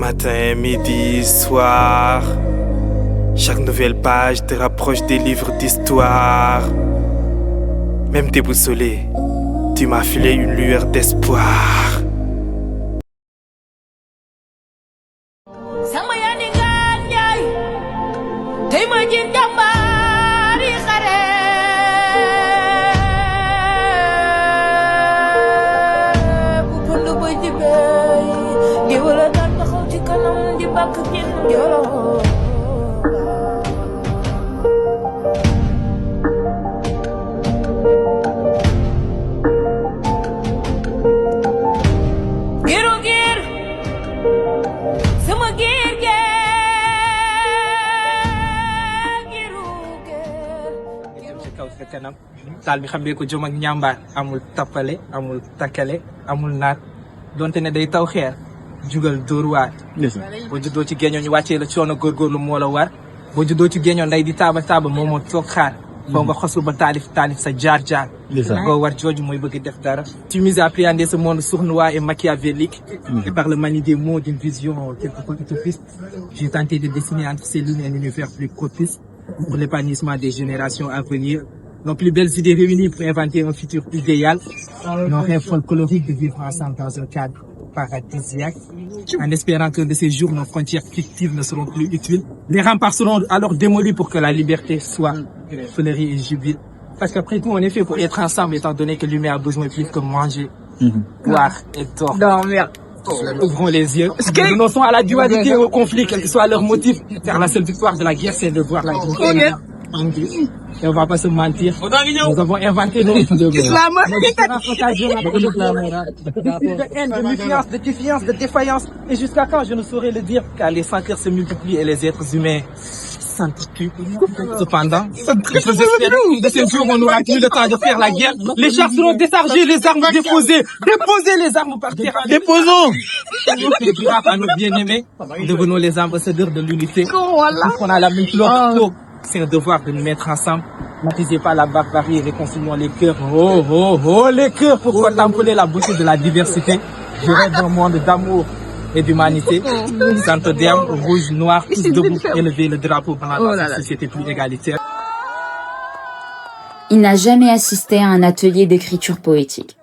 Matin, midi, soir, chaque nouvelle page te rapproche des livres d'histoire. Même déboussolé, tu m'as filé une lueur d'espoir. Taal bi xamee ko jom ak ñambaar amul tappale amul takkale amul naat donte ne day taw xeer jugal dóor waar boo juddoo ci géeñoo ñu wàccee la coono góorgóorlu moo la war boo juddoo ci géeñoo nday di taaba moo moo toog xaar foo nga xoslu ba taalif sa jaar-jaar boo war jooju mooy bëgg def dara tu m'as appris à appréhender ce monde sournois et machiavélique et par le maniement des mots d'une vision quelque peu utopiste j'ai tenté de dessiner entre ces lunes un univers plus propice pour l'épanouissement des générations à venir. Nos plus belles idées réunies pour inventer un futur idéal. Nos rêves folkloriques de vivre ensemble dans un cadre paradisiaque. En espérant que de ces jours, nos frontières fictives ne seront plus utiles. Les remparts seront alors démolis pour que la liberté soit fleurie et jubile. Parce qu'après tout, on est fait pour être ensemble, étant donné que l'humain a besoin plus que manger, boire et dormir. Ouvrons les yeux. Renonçons à la dualité et au conflit, quel que soit leur motif. Car la seule victoire de la guerre, c'est de voir la guerre. Et on va pas se mentir. Nous avons inventé nos de haine, de méfiance, de défiance, de défaillance. Et jusqu'à quand je ne saurais le dire, car les sans cœurs se multiplient et les êtres humains s'entretuent. Cependant, je peux espérer de ces jours où on n'aura plus le temps de faire la guerre. Les chars seront déchargés, les armes déposées. Déposez les armes par terre. Déposons. À nos bien-aimés, devenons les ambassadeurs de l'unité. On a la même fleur. C'est un devoir de nous mettre ensemble. N'attisez pas la barbarie et réconcilions les cœurs. Oh, les cœurs pour contempler la beauté de la diversité. Je rêve d'un monde d'amour et d'humanité. Centre-Dame, rouge, noir, tous debout, élever le drapeau blanc dans une société plus égalitaire. Il n'a jamais assisté à un atelier d'écriture poétique.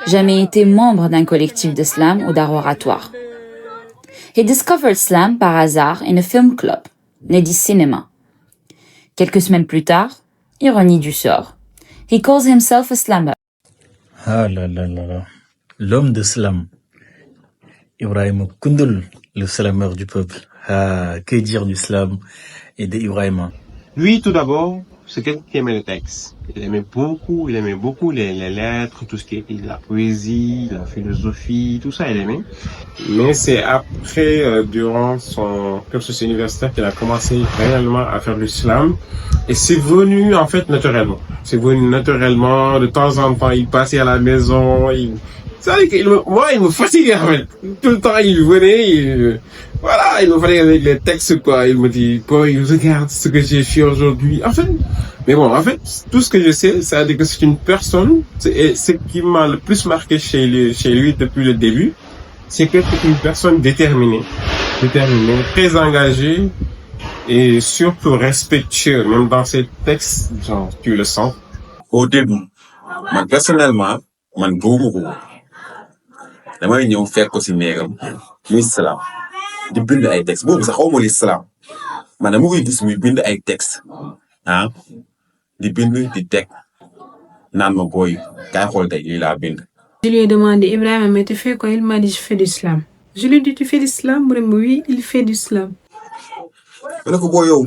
Jamais été membre d'un collectif de slam ou d'art oratoire. He discovered slam par hasard in a film club, Nedi Cinema. Quelques semaines plus tard, ironie du sort, he calls himself a slammer. Ah là là là là, l'homme de slam. Ibrahima Koundoul, le slameur du peuple. Ah, que dire du slam et d'Ibrahima. Lui, tout d'abord, c'est quelqu'un qui aimait le texte. Il aimait beaucoup les lettres, tout ce qui est la poésie, la philosophie, tout ça, il aimait. Mais c'est après, durant son cursus universitaire qu'il a commencé réellement à faire du slam. Et c'est venu, en fait, naturellement. C'est venu naturellement. De temps en temps, il passait à la maison, c'est vrai qu'il il me fatiguait, en fait. Tout le temps, il venait, il me fatiguait avec les textes, quoi. Il me dit, boy, regarde ce que j'ai fait aujourd'hui. En fait, tout ce que je sais, c'est que c'est une personne, et ce qui m'a le plus marqué chez lui depuis le début, c'est que c'est une personne déterminée, très engagée, et surtout respectueux, même dans ses textes, genre, tu le sens. Au début, personnellement, gëwuma ko damay ñëw fekk ko ci néegam muy slam di bind ay texte boobu sax xawma li slam man dama koy gis muy bind ay texte di bind di teg naan ma booy kaay xool tey lii laa bind. Je lui ai demandé, Ibrahima, mais tu fais quoi? Il m'a dit, je fais du slam. Je lui ai dit, tu fais du slam? Oui, il fait du slam. ma ne ko booy yow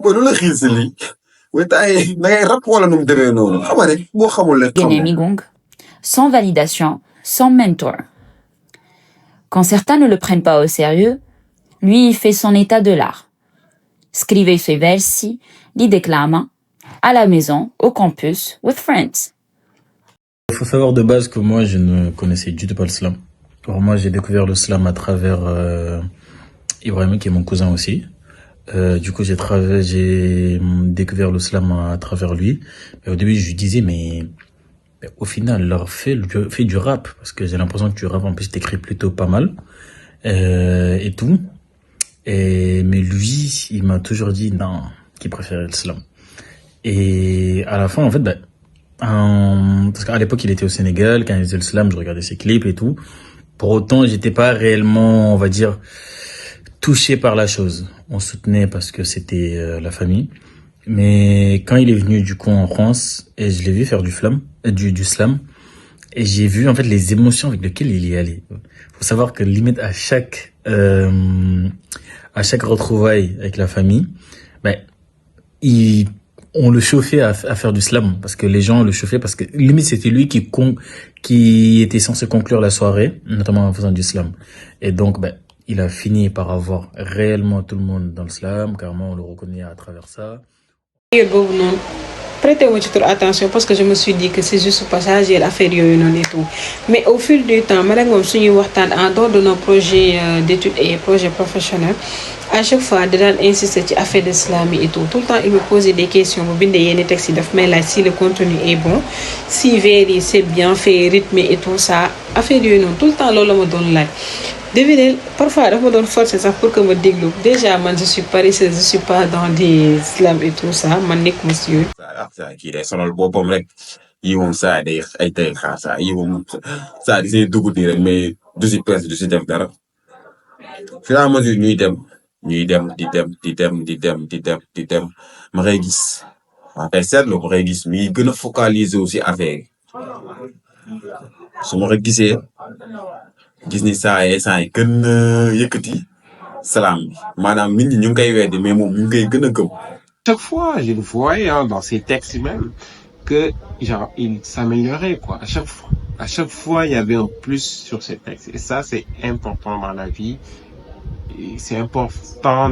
booy lu la xiir si lii waaye tay da ngay rap wala nu mu demee noonu xam nga rek boo xamul leen. Guénémy Gong, sans validation, sans mentor. Quand certains ne le prennent pas au sérieux, lui, il fait son état de l'art. Scrive i suoi versi, li declama, à la maison, au campus, with friends. Il faut savoir de base que moi, je ne connaissais du tout pas le slam. Alors moi, j'ai découvert le slam à travers Ibrahima, qui est mon cousin aussi. Du coup, j'ai découvert le slam à travers lui. Mais au début, je lui disais, mais au final, leur fait du rap, parce que j'ai l'impression que tu rap, en plus, t'écris plutôt pas mal. et tout. Mais lui, il m'a toujours dit non, qu'il préférait l'islam. Et à la fin, en fait, parce qu'à l'époque, il était au Sénégal, quand il faisait l'islam, je regardais ses clips et tout. Pour autant, j'étais pas réellement, on va dire, touché par la chose. On soutenait parce que c'était la famille. Mais quand il est venu du coup en France, et je l'ai vu faire du slam, et j'ai vu en fait les émotions avec lesquelles il y allait. Faut savoir que limite à chaque retrouvaille avec la famille, on le chauffait à faire du slam, parce que les gens le chauffaient, parce que limite c'était lui qui était censé conclure la soirée, notamment en faisant du slam. Et donc il a fini par avoir réellement tout le monde dans le slam, carrément on le reconnaît à travers ça. Prêtez moi trop attention parce que je me suis dit que c'est juste passager l'affaire yooyu noonu et tout mais au fil du temps man ak moom suñuy waxtaan en dehors de nos projets d'études et projets professionnels à chaque fois da daan insister ci affaire d'islam et tout le temps il me posait des questions bu bindee yenn textes yi daf may laaj si le contenu est bon si vers yi c'est bien fait rythmé et tout ça affaire yooyu noonu tout le temps loolu la ma doon laaj. Devinez, parfois dafa doon forcer sax pour que ma déglu déjà man je suis paresseuse, je suis pas dans des slams et tout ça man nekk monsieur. saa kii day sonal boppam rek yi moom saa day ay tey xaar saa yi moom saa di see dugg nii rek mais du si presse du si def dara fur et à mesure ñuy dem di dem ma koy gis ma koy seetlu ma koy gis mi gën a focaliser aussi affaire yi su ma ko gisee gis ni saa yi gën a yëkkati salaam bi maanaam nit ñi ñu ngi koy weddi mais moom ñu ngi koy gën a gëm. Chaque fois, je le voyais dans ses textes même que genre il s'améliorait quoi. À chaque fois, il y avait un plus sur ses textes. Et ça, c'est important dans la vie. Et c'est important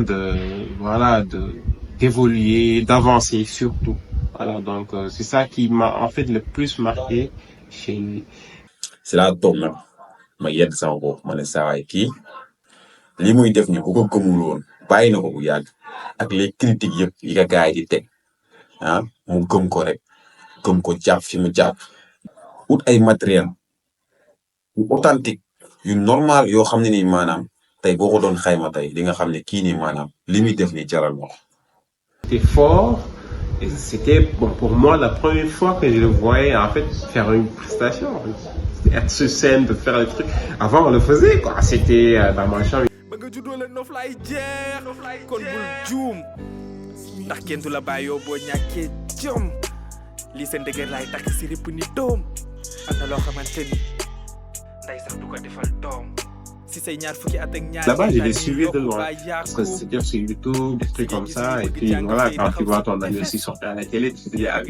d'évoluer, d'avancer surtout. Voilà, donc c'est ça qui m'a en fait le plus marqué chez lui. C'est là toog nag ma yedd sama bopp ma ne saa waay kii li muy def ni bu ko gëmul woon bàyyi na ko bu yàgg ak les critiques yëpp yi ka gars yi di teg mu gëm ko rek gëm ko jàpp fi mu jàpp ut ay matériel yu authentique yu normal yoo xam ne nii maanaam tey boo ko doon xayma tey di nga xam ne kii nii maanaam li muy def nii jaral na ko. C'était fort et c'était pour moi la première fois que je le voyais en fait faire une prestation. Être sur scène, de faire les trucs. Avant on le faisait quoi, c'était dans ma chambre. ba nga juddoo la noof laay jeex kon bul juum ndax kenn du la bàyyoo boo ñàkkee jom lii seen dëgër laay takk si répp ni doom am na loo xamante ni nday sax du ko defal doom si say ñaar fukki at ak ñaar. Là-bas je l'ai suivi de loin parce que c'était sur YouTube des trucs comme ça et puis voilà quand tu vois ton ami aussi sortir à la télé tu te dis ah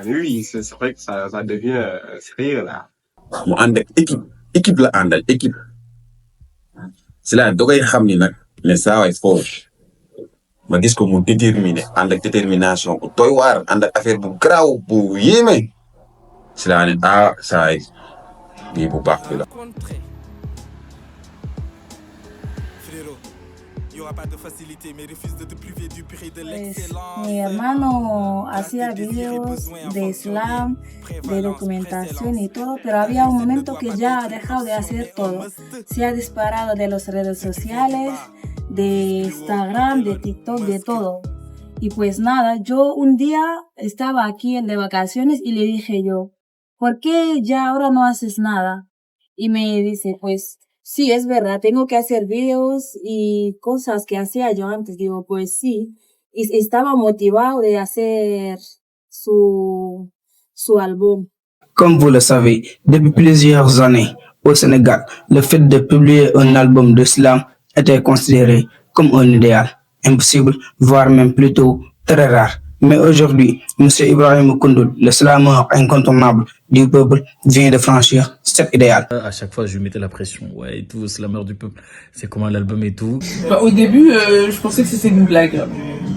oui c'est vrai que ça devient sérieux là. mu ànd ak équipe la àndal équipe c'est là da koy xam ni nag mais saa waay foofu ma gis ko mu déterminé ànd ak détermination bu doy waar ànd ak affaire bu garaaw bu yéeme c'est là ne saa waay bii bu baax bi la. Mi hermano hacía videos de Islam, de documentación y todo, pero había un momento que ya ha dejado de hacer todo. Se ha disparado de las redes sociales, de Instagram, de TikTok, de todo. Y pues nada, yo un día estaba aquí de vacaciones y le dije yo, ¿por qué ya ahora no haces nada? Y me dice, pues sí, es verdad, tengo que hacer videos y cosas que hacía yo antes. Digo, pues sí. Y estaba motivado de hacer su álbum. Comme vous le savez, depuis plusieurs années au Sénégal, le fait de publier un album d'islam était considéré comme un idéal impossible, voire même plutôt très rare. Mais aujourd'hui, M. Ibrahim Koundoul, le slameur incontournable du peuple, vient de franchir cet idéal. À chaque fois, je lui mettais la pression. Ouais, et tout, slameur du peuple. C'est comment l'album et tout. Au début, je pensais que c'était une blague.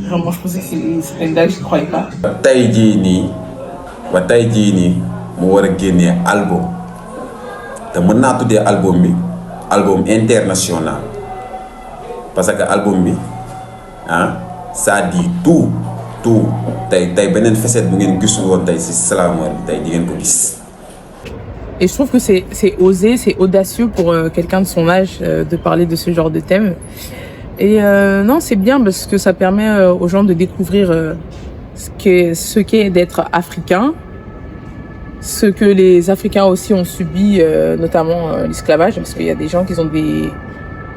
Vraiment, je pensais que c'était une blague, je ne croyais pas. tey jii nii mu war a génnee album te mën naa tuddee album bi album international parce que album bi ça dit tout tey beneen facette bu ngeen gisul woon tey si slameur bi tey di ngeen ko gis. Et je trouve que c'est osé, c'est audacieux pour quelqu'un de son âge de parler de ce genre de thème. Et non, c'est bien parce que ça permet aux gens de découvrir ce qu'est d'être africain, ce que les Africains aussi ont subi, notamment l'esclavage, parce qu'il y a des gens qui ont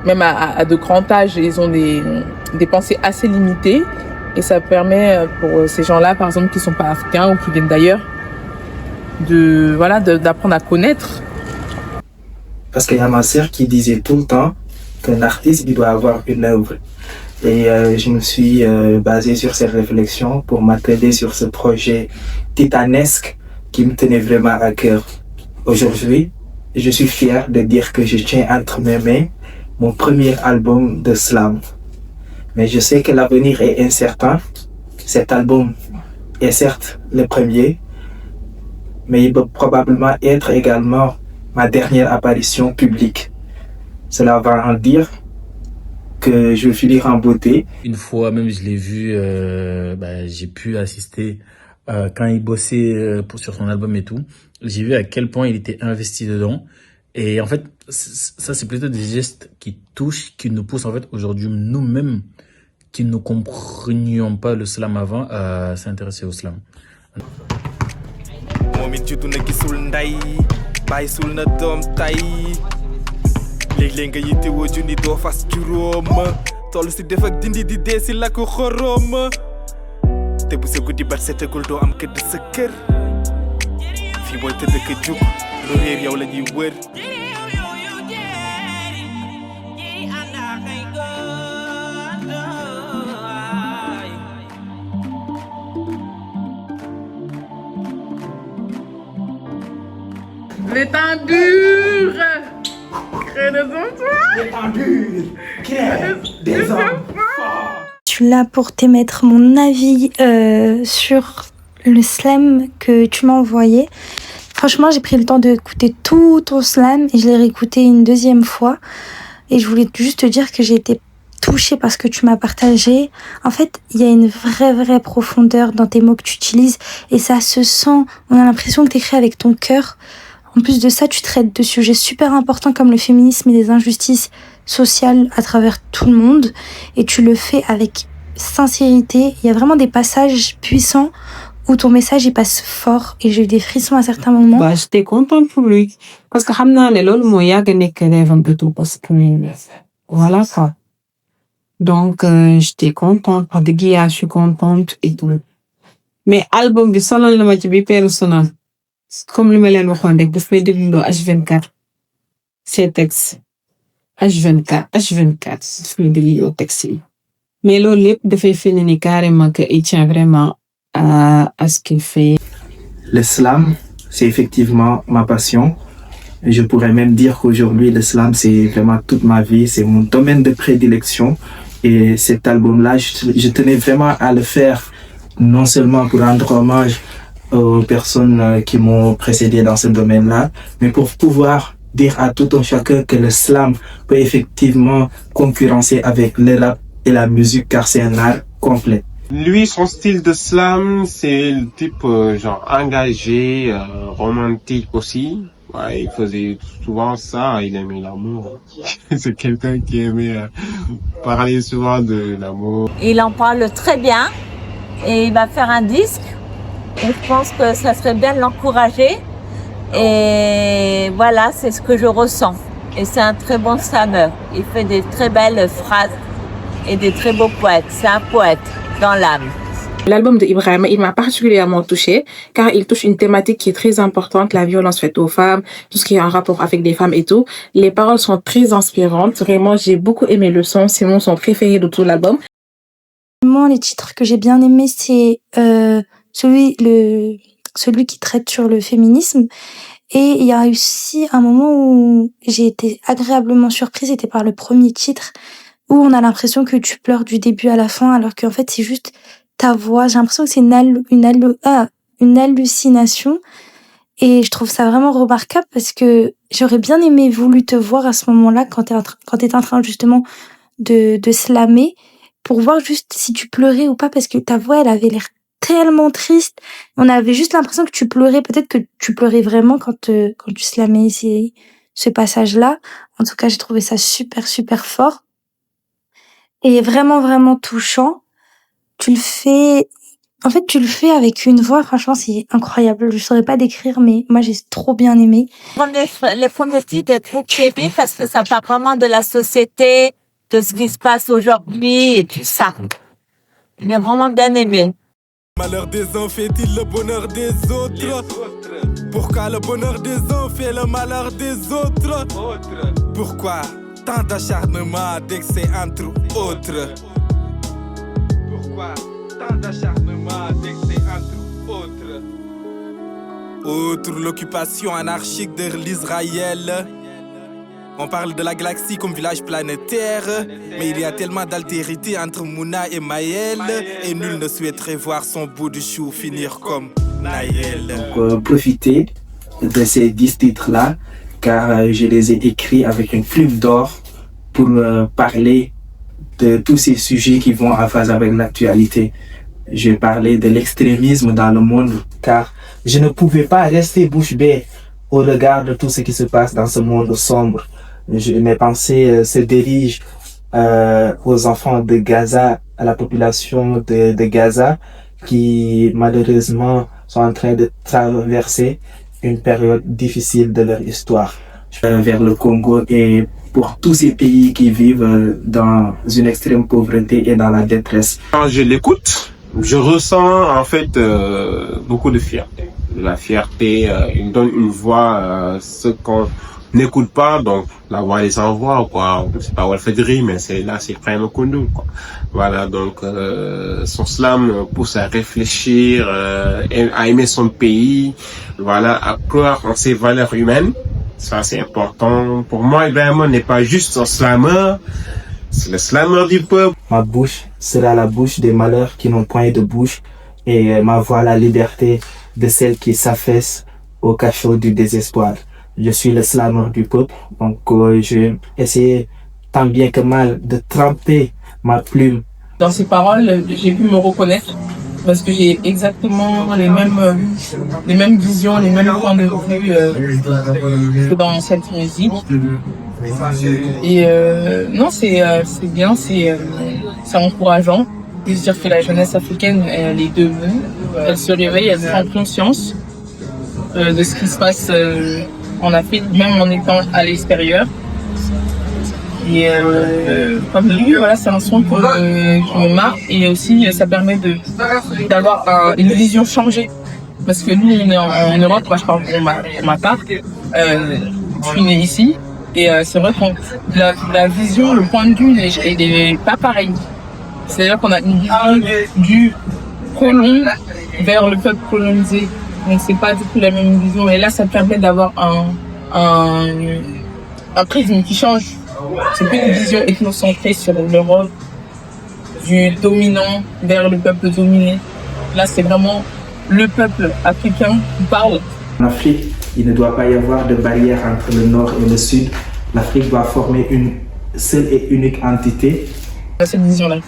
même à de grands âges, ils ont des pensées assez limitées. Et ça permet pour ces gens-là, par exemple, qui sont pas africains ou qui viennent d'ailleurs, d'apprendre à connaître. Parce qu'il y a ma sœur qui disait tout le temps qu'un artiste, il doit avoir une œuvre. Et je me suis basé sur ces réflexions pour m'atteler sur ce projet titanesque qui me tenait vraiment à cœur. Aujourd'hui, je suis fier de dire que je tiens entre mes mains mon premier album de slam. Mais je sais que l'avenir est incertain. Cet album est certes le premier, mais il peut probablement être également ma dernière apparition publique. Cela va en dire que je vais finir en beauté. Une fois même, je l'ai vu, j'ai pu assister quand il bossait sur son album et tout. J'ai vu à quel point il était investi dedans. Et en fait, ça, c'est plutôt des gestes qui touchent, qui nous poussent en fait aujourd'hui nous-mêmes, qui ne comprenions pas le slam avant, à s'intéresser au slam. léeg-léeg nga yitte woo junni doo fas juróom toll si def ak dindi di dee si lakk xorom te bu sa guddi bat setagul doo am këdd sa kër fii booy tëdd ka jug lu réer yow la ñuy wër Les temps durs créent des enfants. Les temps durs créent des hommes forts. Je suis là pour t'émettre mon avis sur le slam que tu m'as envoyé. Franchement, j'ai pris le temps d'écouter tout ton slam et je l'ai réécouté une deuxième fois. Et je voulais juste te dire que j'ai été touchée par ce que tu m'as partagé. En fait, il y a une vraie profondeur dans tes mots que tu utilises et ça se sent. On a l'impression que tu écris avec ton cœur. En plus de ça, tu traites de sujets super importants comme le féminisme et les injustices sociales à travers tout le monde. Et tu le fais avec sincérité. Il y a vraiment des passages puissants où ton message il passe fort. Et j'ai eu des frissons à certains moments. Bah, j'étais contente pour lui. Parce que xamna né lolu mo yag nek rêve de tout parce que voilà quoi. Donc j'étais contente, par de guia, je suis contente et tout. Mais album bi sonal na ma ci bi personnel. Comme li ma leen waxoon rek daf may dégloo H24 ces textes H24 daf may dégloo textes yi mais loolu lépp dafay fini ni carrément que il tient vraiment à ce qu'il fait. Le slam, c'est effectivement ma passion. Je pourrais même dire qu'aujourd'hui le slam c'est vraiment toute ma vie, c'est mon domaine de prédilection et cet album-là je tenais vraiment à le faire non seulement pour rendre hommage aux personnes qui m'ont précédé dans ce domaine-là, mais pour pouvoir dire à tout un chacun que le slam peut effectivement concurrencer avec le rap et la musique car c'est un art complet. Lui, son style de slam, c'est le type genre engagé, romantique aussi. Ouais, il faisait souvent ça, il aimait l'amour. C'est quelqu'un qui aimait parler souvent de l'amour. Il en parle très bien et il va faire un disque. Et je pense que ça serait bien de l'encourager. Et voilà, c'est ce que je ressens. Et c'est un très bon slammer. Il fait des très belles phrases et des très beaux poètes. C'est un poète dans l'âme. L'album de Ibrahima, il m'a particulièrement touchée car il touche une thématique qui est très importante, la violence faite aux femmes, tout ce qui est en rapport avec les femmes et tout. Les paroles sont très inspirantes. Vraiment, j'ai beaucoup aimé le son. C'est mon son préféré de tout l'album. Les titres que j'ai bien aimés, c'est celui qui traite sur le féminisme. Et il y a aussi un moment où j'ai été agréablement surprise, c'était par le premier titre, où on a l'impression que tu pleures du début à la fin, alors qu'en fait c'est juste ta voix. J'ai l'impression que c'est une hallucination. Et je trouve ça vraiment remarquable parce que j'aurais bien voulu te voir à ce moment-là quand t'étais en train justement de slammer, pour voir juste si tu pleurais ou pas, parce que ta voix elle avait l'air tellement triste. On avait juste l'impression que tu pleurais. Peut-être que tu pleurais vraiment quand tu slamais ici, ce passage-là. En tout cas, j'ai trouvé ça super, super fort. Et vraiment, vraiment touchant. Tu le fais avec une voix, franchement, c'est incroyable. Je saurais pas décrire, mais moi, j'ai trop bien aimé. Les premiers titres étaient trop aimés parce que ça parle vraiment de la société, de ce qui se passe aujourd'hui et tout ça. J'ai vraiment bien aimé. Le malheur des uns fait-il le bonheur des autres? Pourquoi le bonheur des uns fait le malheur des autres? Pourquoi tant d'acharnement dès que c'est entre autres? Pourquoi tant d'acharnement dès que c'est entre autres? Outre l'occupation anarchique de l'Israël, on parle de la galaxie comme village planétaire, mais il y a tellement d'altérité entre Mouna et Maël, et nul ne souhaiterait voir son bout de chou finir comme Naël. Donc, profitez de ces 10 titres-là, car je les ai écrits avec une plume d'or pour parler de tous ces sujets qui vont en phase avec l'actualité. Je vais parler de l'extrémisme dans le monde, car je ne pouvais pas rester bouche bée au regard de tout ce qui se passe dans ce monde sombre. Mes pensées se dirigent aux enfants de Gaza, à la population de Gaza, qui malheureusement sont en train de traverser une période difficile de leur histoire. Vers le Congo et pour tous ces pays qui vivent dans une extrême pauvreté et dans la détresse. Quand je l'écoute, je ressens en fait beaucoup de fierté. De la fierté, il me donne une voix, ce qu'on n'écoute pas, donc la voix les envoie, quoi. C'est pas Walfadri, mais c'est Ibrahima Koundoul, quoi. Voilà, donc son slam pousse à réfléchir, à aimer son pays, voilà, à croire en ses valeurs humaines. Ça, c'est important. Pour moi, Ibrahima n'est pas juste un slameur, c'est le slameur du peuple. Ma bouche sera la bouche des malheurs qui n'ont point de bouche, et ma voix la liberté de celles qui s'affaissent au cachot du désespoir. Je suis le slameur du peuple, donc je vais essayer tant bien que mal de tremper ma plume. Dans ces paroles, j'ai pu me reconnaître parce que j'ai exactement les mêmes visions, les mêmes points de vue que dans cette musique. Et non, c'est bien, c'est encourageant de se dire que la jeunesse africaine, elle est debout, elle se réveille, elle prend conscience de ce qui se passe en Afrique, même en étant à l'extérieur. Et comme lui, voilà, c'est un son qui me marque, et aussi ça permet d'avoir une vision changée. Parce que nous, on est en Europe, moi je parle pour ma part, je suis née ici, et c'est vrai que la vision, le point de vue, il est pas pareil. C'est-à-dire qu'on a une vision du colon vers le peuple colonisé. Donc c'est pas du tout la même vision, et là ça permet d'avoir un prisme qui change. C'est plus une vision ethnocentrée sur l'Europe, du dominant vers le peuple dominé. Là c'est vraiment le peuple africain qui parle. En Afrique, il ne doit pas y avoir de barrière entre le nord et le sud. L'Afrique doit former une seule et unique entité. Cette vision-là.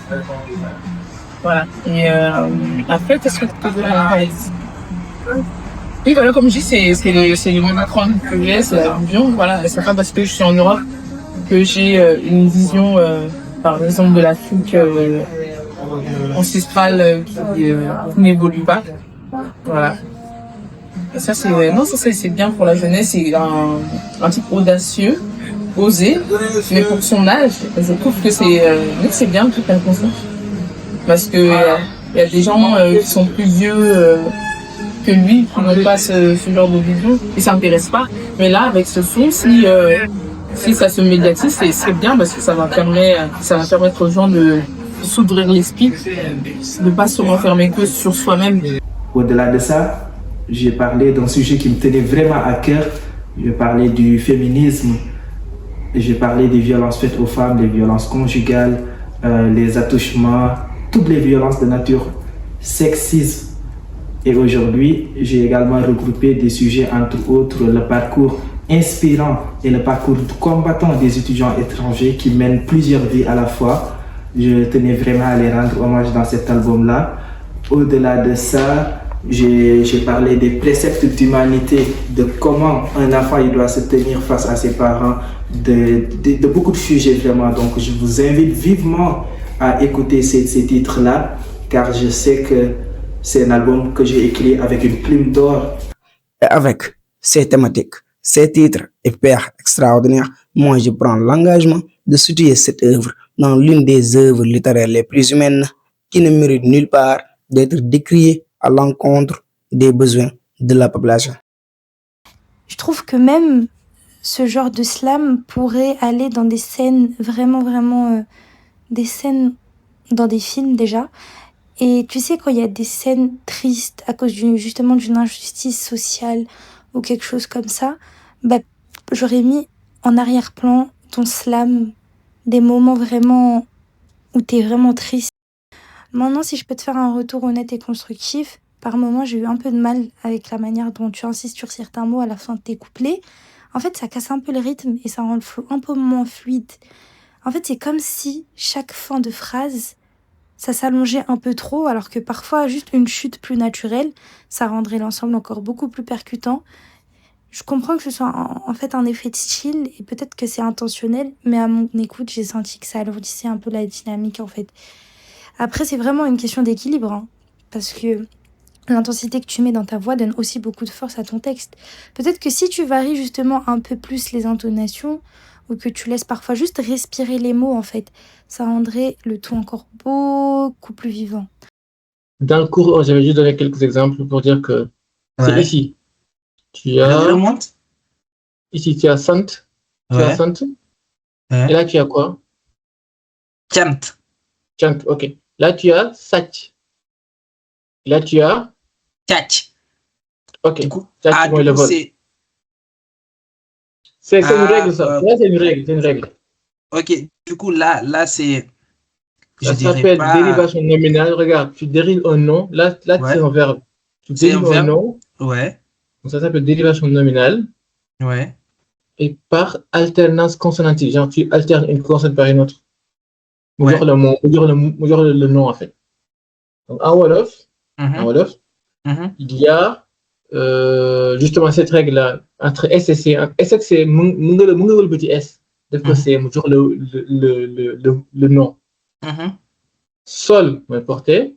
Voilà. Et après, qu'est-ce que tu peux dire? Oui, voilà, comme je dis, c'est le même écran que j'ai, c'est la vision. Voilà, c'est pas parce que je suis en Europe que j'ai une vision, par exemple, de l'Afrique ancestrale qui n'évolue pas. Voilà. Et ça, c'est bien pour la jeunesse, c'est un type audacieux, osé, mais pour son âge, je trouve que c'est bien tout un concept. Parce que il y a des gens qui sont plus vieux que lui, qui n'ont pas ce genre de vision, ils s'intéressent pas. Mais là, avec ce son, si ça se médiatise, c'est bien, parce que ça va permettre aux gens de s'ouvrir l'esprit, de ne pas se renfermer que sur soi-même. Au-delà de ça, j'ai parlé d'un sujet qui me tenait vraiment à cœur. J'ai parlé du féminisme, j'ai parlé des violences faites aux femmes, des violences conjugales, les attouchements, toutes les violences de nature sexiste. Et aujourd'hui, j'ai également regroupé des sujets, entre autres le parcours inspirant et le parcours combattant des étudiants étrangers qui mènent plusieurs vies à la fois. Je tenais vraiment à les rendre hommage dans cet album-là. Au-delà de ça, j'ai parlé des préceptes d'humanité, de comment un enfant il doit se tenir face à ses parents, de beaucoup de sujets vraiment. Donc je vous invite vivement à écouter ces titres-là, car je sais que c'est un album que j'ai écrit avec une plume d'or. Et avec ces thématiques, ces titres et pères extraordinaires, moi je prends l'engagement de soutenir cette œuvre dans l'une des œuvres littéraires les plus humaines qui ne mérite nulle part d'être décriée à l'encontre des besoins de la population. Je trouve que même ce genre de slam pourrait aller dans des scènes vraiment des scènes dans des films déjà. Et tu sais, quand il y a des scènes tristes à cause justement d'une injustice sociale ou quelque chose comme ça, bah, j'aurais mis en arrière-plan ton slam, des moments vraiment où t'es vraiment triste. Maintenant, si je peux te faire un retour honnête et constructif, par moments, j'ai eu un peu de mal avec la manière dont tu insistes sur certains mots à la fin de tes couplets. En fait, ça casse un peu le rythme et ça rend le flow un peu moins fluide. En fait, c'est comme si chaque fin de phrase, ça s'allongeait un peu trop, alors que parfois, juste une chute plus naturelle, ça rendrait l'ensemble encore beaucoup plus percutant. Je comprends que ce soit en fait un effet de style, et peut-être que c'est intentionnel, mais à mon écoute, j'ai senti que ça alourdissait un peu la dynamique, en fait. Après, c'est vraiment une question d'équilibre, hein, parce que l'intensité que tu mets dans ta voix donne aussi beaucoup de force à ton texte. Peut-être que si tu varies justement un peu plus les intonations, ou que tu laisses parfois juste respirer les mots, en fait, ça rendrait le tout encore beaucoup plus vivant. Dans le cours, j'avais juste donné quelques exemples pour dire que c'est ici. Tu as... Ici, tu as sant. Tu as sant. Et là, tu as quoi? Chant. Chant, ok. Là, tu as sach. Là, tu as... Tchach. Ok. Tchach, le vol. C'est une règle, ça. Là, c'est une règle. Ok, du coup, là c'est... Ça s'appelle dérivation nominale. Regarde, tu dérives un nom. Là c'est un verbe. Tu dérives un nom. Ouais. Donc, ça s'appelle dérivation nominale. Ouais. Et par alternance consonantique. Genre, tu alternes une consonne par une autre. Ou genre le mot, ou genre le nom, en fait. Donc, en Wolof, il y a justement cette règle-là entre S et C. S, c'est le petit S. D'accord, c'est genre le nom. Sol, moi, porté.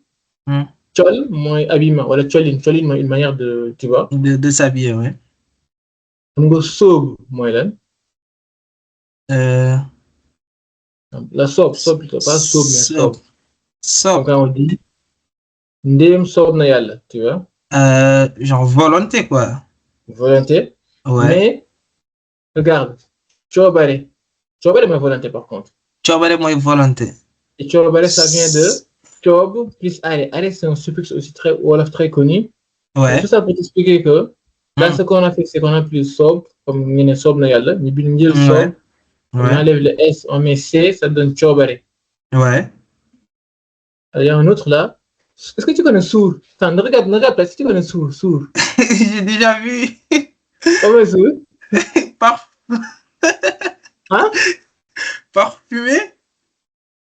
Chol, moi, habillement. Voilà, cholin, moi, une manière de, tu vois. De s'habiller, ouais. Donc, sob, moi, là. La sob, plutôt, pas sob, mais sob. Sob. Quand on dit, ndem sob na yalla, tu vois. Genre volonté, quoi. Volonté. Ouais. Mais, regarde, chobare. Chobare, mais volonté, par contre. Chobare, moi, volonté. Et chobare, ça vient de chob plus are. Are, c'est un suffixe aussi très connu. Ouais. Tout ça pour t'expliquer que, là, ce qu'on a fait, c'est qu'on a pris sob, comme il y a sob na yalla, ni bin sob. On enlève le S, on met C, ça donne chobare. Ouais. Il y a un autre là. Est-ce que tu connais sourd? Attends, regarde, est-ce que tu connais sourd? J'ai déjà vu. Comment sourd? Hein? Parfumé?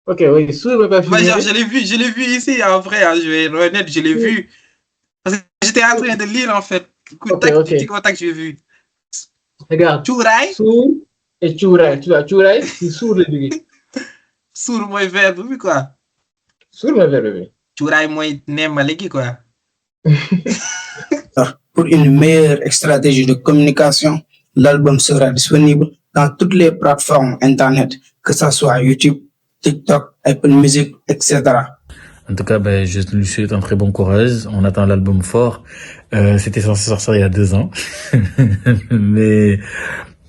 Ok, oui, sourd mais pas fumé. Genre, je l'ai vu ici, en vrai, hein, je vais être honnête, je l'ai vu. Parce que j'étais en train de lire, en fait. Du coup, tac, j'ai vu. Regarde. Chourai? Sourd et chourai. Tu vois, chourai, c'est sourd le début. Sourd, moi, verbe, oui, quoi. Sourd, mais verbe, oui. Chourai, moi, n'aime quoi. Pour une meilleure stratégie de communication, l'album sera disponible dans toutes les plateformes internet, que ce soit YouTube, TikTok, Apple Music, etc. En tout cas, je lui souhaite un très bon courage. On attend l'album fort. C'était censé sortir il y a 2 ans. Mais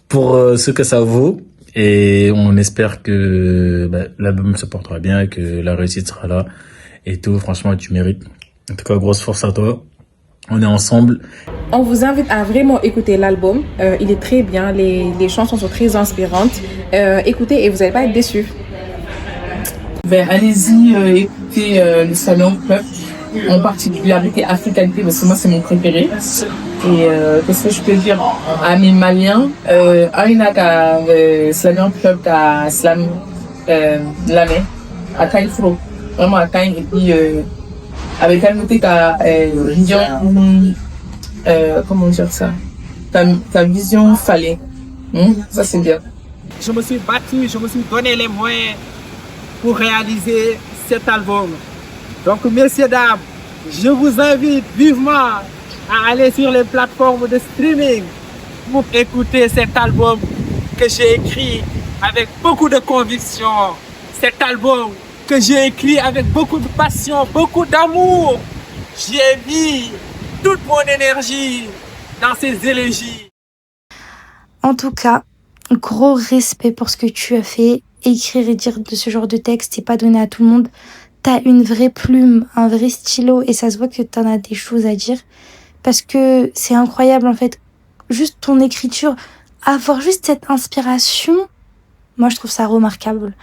pour ce que ça vaut, et on espère que l'album se portera bien et que la réussite sera là. Et tout, franchement, tu mérites. En tout cas, grosse force à toi. On est ensemble. On vous invite à vraiment écouter l'album. Il est très bien. Les chansons sont très inspirantes. Écoutez et vous n'allez pas être déçus. Allez-y, écoutez le Salon Club, en particularité Africanité, parce que moi c'est mon préféré. Et qu'est-ce que je peux dire à mes Maliens, Aïnaka Salon Club, à Slam Lamé, à Kaifro, vraiment à Kain, et puis avec un côté ta vision, comment dire ça, ta vision fallait. Ça c'est bien. Je me suis battu, je me suis donné les moyens pour réaliser cet album. Donc, messieurs, dames, je vous invite vivement à aller sur les plateformes de streaming pour écouter cet album que j'ai écrit avec beaucoup de conviction. Cet album que j'ai écrit avec beaucoup de passion, beaucoup d'amour. J'ai mis toute mon énergie dans ces élégies. En tout cas, gros respect pour ce que tu as fait. Écrire et dire de ce genre de texte, c'est pas donné à tout le monde. T'as une vraie plume, un vrai stylo, et ça se voit que t'en as des choses à dire. Parce que c'est incroyable, en fait. Juste ton écriture, avoir juste cette inspiration, moi je trouve ça remarquable.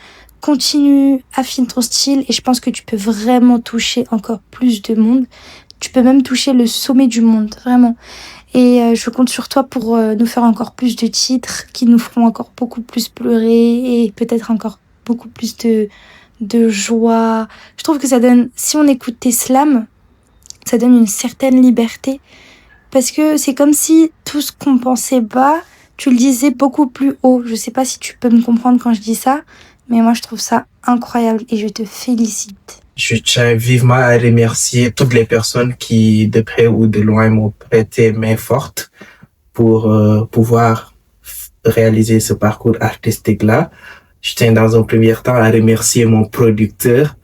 Continue, affine ton style, et je pense que tu peux vraiment toucher encore plus de monde. Tu peux même toucher le sommet du monde, vraiment. Et je compte sur toi pour nous faire encore plus de titres qui nous feront encore beaucoup plus pleurer et peut-être encore beaucoup plus de joie. Je trouve que ça donne, si on écoute tes slams, ça donne une certaine liberté parce que c'est comme si tout ce qu'on pensait bas, tu le disais beaucoup plus haut. Je sais pas si tu peux me comprendre quand je dis ça, mais moi je trouve ça incroyable et je te félicite. Je tiens vivement à remercier toutes les personnes qui, de près ou de loin, m'ont prêté main forte pour pouvoir réaliser ce parcours artistique-là. Je tiens dans un premier temps à remercier mon producteur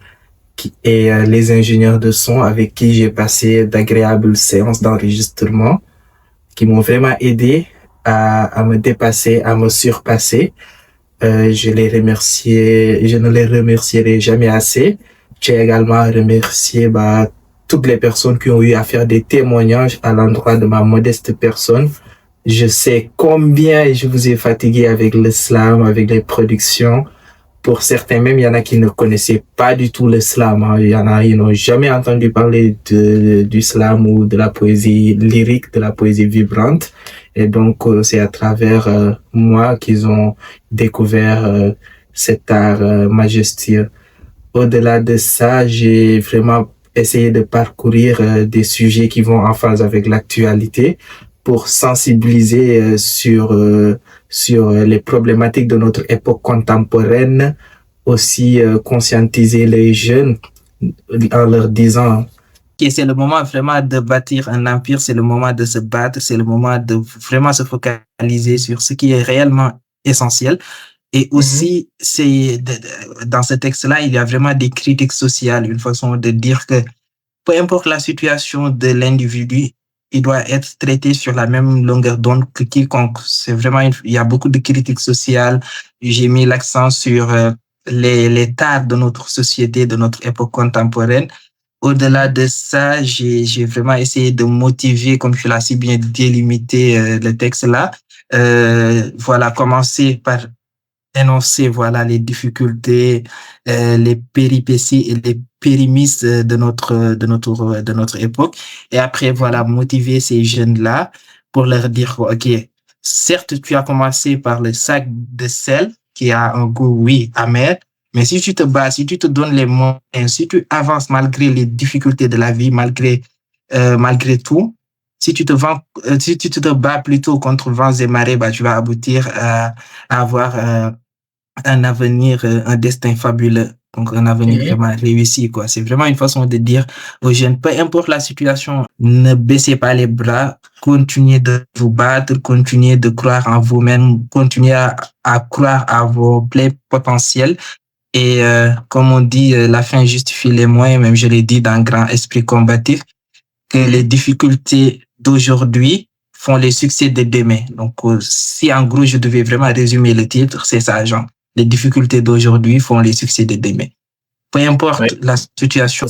et les ingénieurs de son avec qui j'ai passé d'agréables séances d'enregistrement qui m'ont vraiment aidé à me dépasser, à me surpasser. Je ne les remercierai jamais assez. J'ai également remercié toutes les personnes qui ont eu à faire des témoignages à l'endroit de ma modeste personne. Je sais combien je vous ai fatigué avec le slam, avec les productions. Pour certains même, il y en a qui ne connaissaient pas du tout le slam. Il y en a qui n'ont jamais entendu parler du slam ou de la poésie lyrique, de la poésie vibrante. Et donc, c'est à travers moi qu'ils ont découvert cet art majestueux. Au-delà de ça, j'ai vraiment essayé de parcourir des sujets qui vont en phase avec l'actualité pour sensibiliser sur les problématiques de notre époque contemporaine, aussi conscientiser les jeunes en leur disant que c'est le moment vraiment de bâtir un empire, c'est le moment de se battre, c'est le moment de vraiment se focaliser sur ce qui est réellement essentiel. Et aussi, dans ce texte-là, il y a vraiment des critiques sociales, une façon de dire que peu importe la situation de l'individu, il doit être traité sur la même longueur d'onde que quiconque. C'est vraiment, il y a beaucoup de critiques sociales. J'ai mis l'accent sur les tares de notre société, de notre époque contemporaine. Au-delà de ça, j'ai vraiment essayé de motiver, comme tu l'as si bien délimité le texte-là. Voilà, commencer par énoncer les difficultés, les péripéties et les périmisses de notre époque. Et après, motiver ces jeunes-là pour leur dire, OK, certes, tu as commencé par le sac de sel qui a un goût, oui, amer, mais si tu te bats, si tu te donnes les moyens, si tu avances malgré les difficultés de la vie, malgré tout, si tu te bats plutôt contre vents et marées, tu vas aboutir à avoir un avenir, un destin fabuleux. Donc, un avenir vraiment réussi, quoi. C'est vraiment une façon de dire aux jeunes, peu importe la situation, ne baissez pas les bras, continuez de vous battre, continuez de croire en vous-même, continuez à croire à vos pleins potentiels. Et, comme on dit, la fin justifie les moyens, même je l'ai dit dans Grand Esprit Combatif, que les difficultés d'aujourd'hui font les succès de demain. Donc, si en gros, je devais vraiment résumer le titre, c'est ça, genre. Les difficultés d'aujourd'hui font les succès de demain. Peu importe la situation.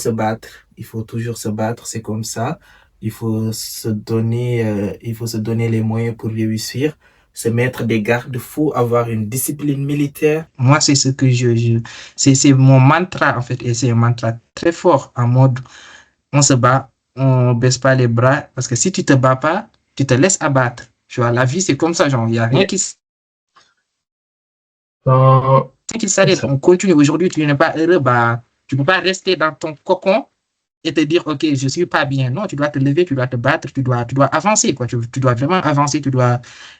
Il faut toujours se battre, c'est comme ça. Il faut se donner les moyens pour réussir, se mettre des garde-fous, avoir une discipline militaire. Moi, c'est ce que c'est mon mantra, en fait, et c'est un mantra très fort, en mode, on se bat, on baisse pas les bras, parce que si tu te bats pas, tu te laisses abattre. Tu vois, la vie, c'est comme ça, genre, il y a rien qui s'arrête. On continue. Aujourd'hui, tu n'es pas heureux, tu peux pas rester dans ton cocon et te dire, OK, je suis pas bien. Non, tu dois te lever, tu dois te battre, tu dois avancer, quoi. Tu dois vraiment avancer, tu dois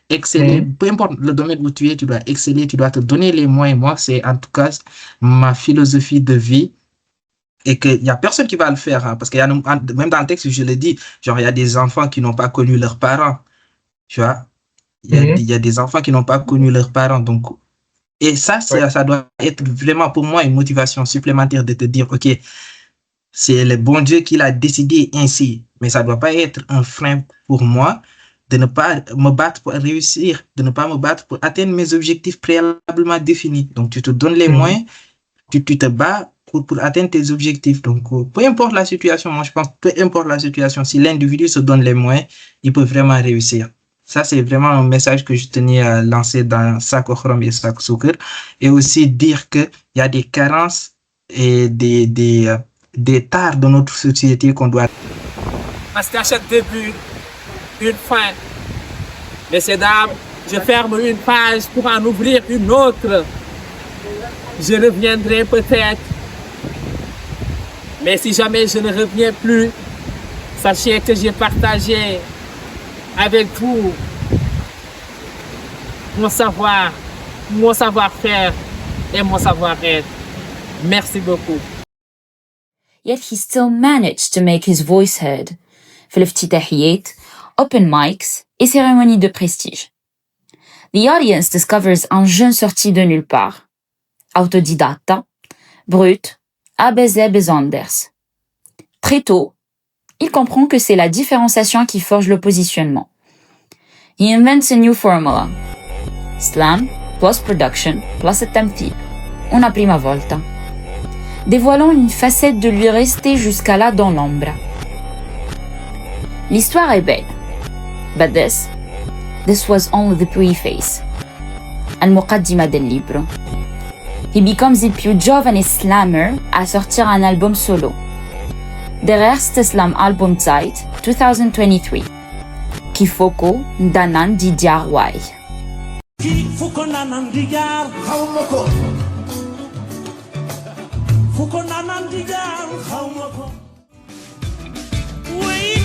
exceller. Peu importe le domaine où tu es, tu dois exceller, tu dois te donner les moyens. Moi, c'est en tout cas ma philosophie de vie. Et qu'il y a personne qui va le faire, hein, parce qu'il y a, même dans le texte, je le dis, genre, il y a des enfants qui n'ont pas connu leurs parents. Tu vois? Il y a des enfants qui n'ont pas connu leurs parents. Donc, et ça doit être vraiment pour moi une motivation supplémentaire de te dire, OK, c'est le bon Dieu qui l'a décidé ainsi, mais ça ne doit pas être un frein pour moi de ne pas me battre pour réussir, de ne pas me battre pour atteindre mes objectifs préalablement définis. Donc, tu te donnes les moyens, tu te bats pour atteindre tes objectifs. Donc, peu importe la situation, moi je pense, peu importe la situation, si l'individu se donne les moyens, il peut vraiment réussir. Ça, c'est vraiment un message que je tenais à lancer dans Sac Ochrom et Sac Sucre. Et aussi dire qu'il y a des carences et des tares de notre société qu'on doit... Parce qu'à chaque début, une fin. Messieurs, dames, je ferme une page pour en ouvrir une autre. Je reviendrai peut-être. Mais si jamais je ne reviens plus, sachez que j'ai partagé avec vous mon savoir, mon savoir-faire et mon savoir-être. Merci beaucoup. Yet he still managed to make his voice heard في الافتتاحيات, open mics et cérémonies de prestige. The audience discovers un jeune sorti de nulle part, autodidatta, brut, abezé besonders. Très tôt, il comprend que c'est la différenciation qui forge le positionnement. He invents a new formula. Slam plus production plus التمثيل. Una prima volta. Dévoilant une facette de lui rester jusqu'à là dans l'ombre. L'histoire est belle. But this was only the preface. المقدمة del libro. He becomes il più giovane slammer à sortir un album solo. Der erste Slam Album Zeit 2023. Kifoko Danan Didiar Wai. Kifoko Nanan Didiar Haumoko. Foko Nanan Didiar Haumoko. Oui,